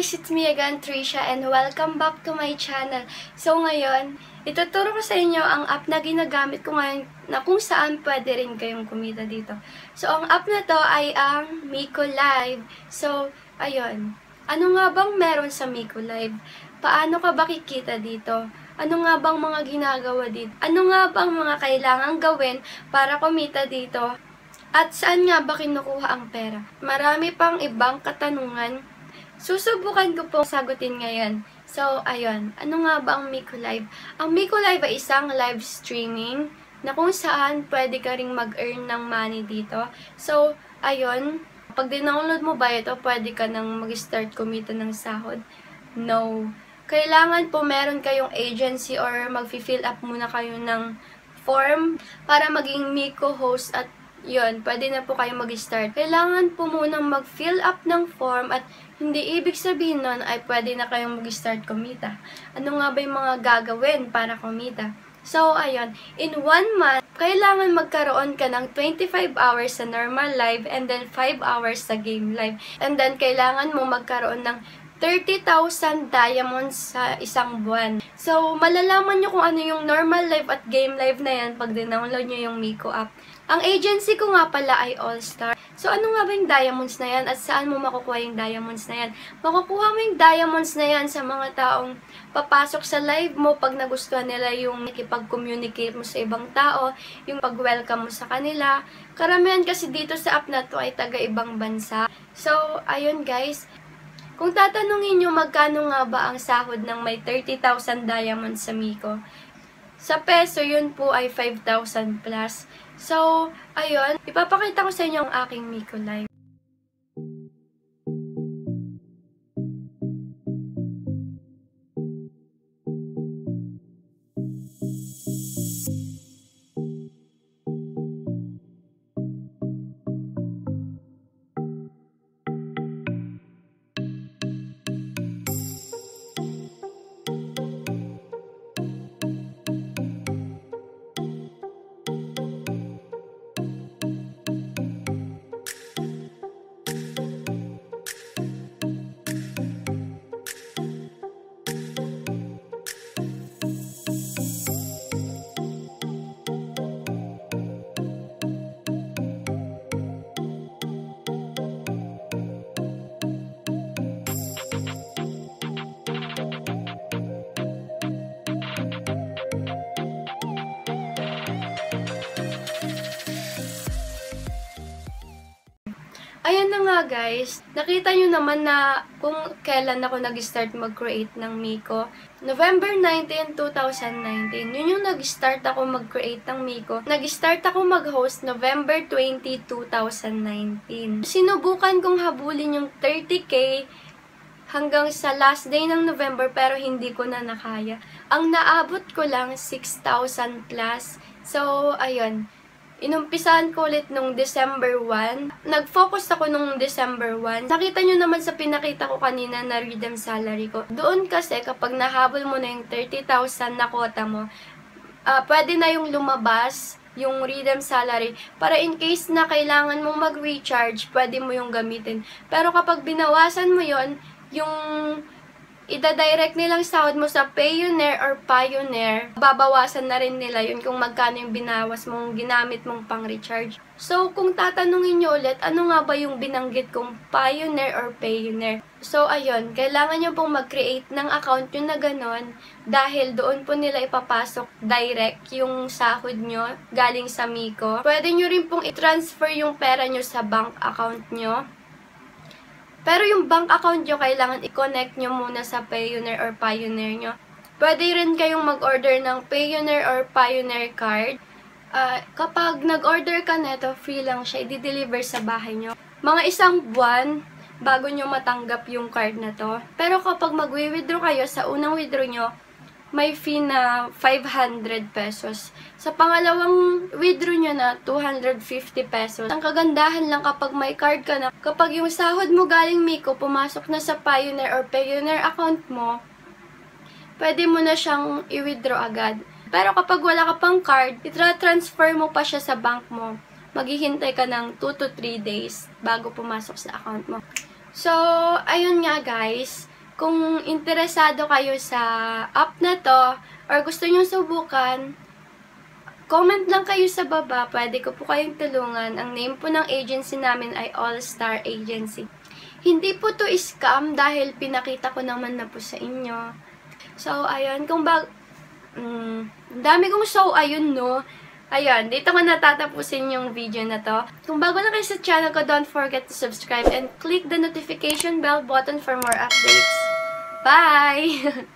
guys! It's me again, Trisha, and welcome back to my channel. So ngayon, ituturo ko sa inyo ang app na ginagamit ko ngayon na kung saan pwede rin kayong kumita dito. So ang app na to ay ang Miko Live. So, ayun. Ano nga bang meron sa Miko Live? Paano ka ba kikita dito? Ano nga bang mga ginagawa dito? Ano nga bang mga kailangang gawin para kumita dito? At saan nga ba kinukuha ang pera? Marami pang ibang katanungan. Susubukan ko pong sagutin ngayon. So, ayun. Ano nga ba ang Miko Live? Ang Miko Live ay isang live streaming na kung saan pwede ka ring mag-earn ng money dito. So, ayun. Pag dinownload mo ba ito, pwede ka nang mag-start kumita ng sahod? No. Kailangan po meron kayong agency or mag-fill up muna kayo ng form para maging Miko host at yun, pwede na po kayo mag-start. Kailangan po munang mag-fill up ng form at hindi ibig sabihin nun ay pwede na kayong mag-start kumita. Ano nga ba yung mga gagawin para kumita? So, ayun, in 1 month, kailangan magkaroon ka ng 25 hours sa normal live and then 5 hours sa game live. And then, kailangan mo magkaroon ng 30,000 diamonds sa isang buwan. So, malalaman nyo kung ano yung normal live at game live na yan pag dinownload nyo yung Miko app. Ang agency ko nga pala ay All-Star. So, ano nga ba yung diamonds na yan at saan mo makukuha yung diamonds na yan? Makukuha mo yung diamonds na yan sa mga taong papasok sa live mo pag nagustuhan nila yung nakipag-communicate mo sa ibang tao, yung pag-welcome mo sa kanila. Karamihan kasi dito sa app na to ay taga-ibang bansa. So, ayun guys. Kung tatanungin nyo magkano nga ba ang sahod ng may 30,000 diamonds sa Miko, sa peso yun po ay 5,000 plus. So, ayun, ipapakita ko sa inyo ang aking Miko Live. Ayan na nga guys, nakita nyo naman na kung kailan ako nag-start mag-create ng Miko. November 19, 2019, yun yung nag-start ako mag-create ng Miko. Nag-start ako mag-host November 20, 2019. Sinubukan kong habulin yung 30K hanggang sa last day ng November pero hindi ko na nakaya. Ang naabot ko lang 6,000 plus. So, ayun. Inumpisahan ko ulit nung December 1. Nag-focus ako nung December 1. Nakita nyo naman sa pinakita ko kanina na redeem salary ko. Doon kasi kapag nahabol mo na yung 30,000 na quota mo, pwede na yung lumabas yung redeem salary para in case na kailangan mong mag-recharge, pwede mo yung gamitin. Pero kapag binawasan mo yon, yung ida-direct nilang sahod mo sa Payoneer or Pioneer, babawasan na rin nila yun kung magkano yung binawas mong ginamit mong pang-recharge. So, kung tatanungin nyo ulit, ano nga ba yung binanggit kong Pioneer or Payoneer? So, ayun, kailangan nyo pong mag-create ng account yun na ganon dahil doon po nila ipapasok direct yung sahod nyo galing sa Miko. Pwede nyo rin pong i-transfer yung pera nyo sa bank account nyo. Pero yung bank account nyo, kailangan i-connect nyo muna sa Payoneer or Pioneer nyo. Pwede rin kayong mag-order ng Payoneer or Pioneer card. Kapag nag-order ka neto, free lang siya. I-deliver sa bahay nyo. Mga 1 buwan bago nyo matanggap yung card na to. Pero kapag mag-withdraw kayo, sa unang withdraw nyo, may fee na 500 pesos. Sa pangalawang withdraw nyo na 250 pesos. Ang kagandahan lang kapag may card ka na, kapag yung sahod mo galing Miko pumasok na sa Pioneer or Payoneer account mo, pwede mo na siyang i-withdraw agad. Pero kapag wala ka pang card, itra-transfer mo pa siya sa bank mo. Maghihintay ka ng 2 to 3 days bago pumasok sa account mo. So, ayun nga guys. Kung interesado kayo sa app na to, or gusto nyo subukan, comment lang kayo sa baba. Pwede ko po kayong tulungan. Ang name po ng agency namin ay All Star Agency. Hindi po to scam dahil pinakita ko naman na po sa inyo. So, ayun. Kung dami kong show, ayun, no? Ayun, dito ko natatapusin yung video na to. Kung bago na kayo sa channel ko, don't forget to subscribe and click the notification bell button for more updates. Bye!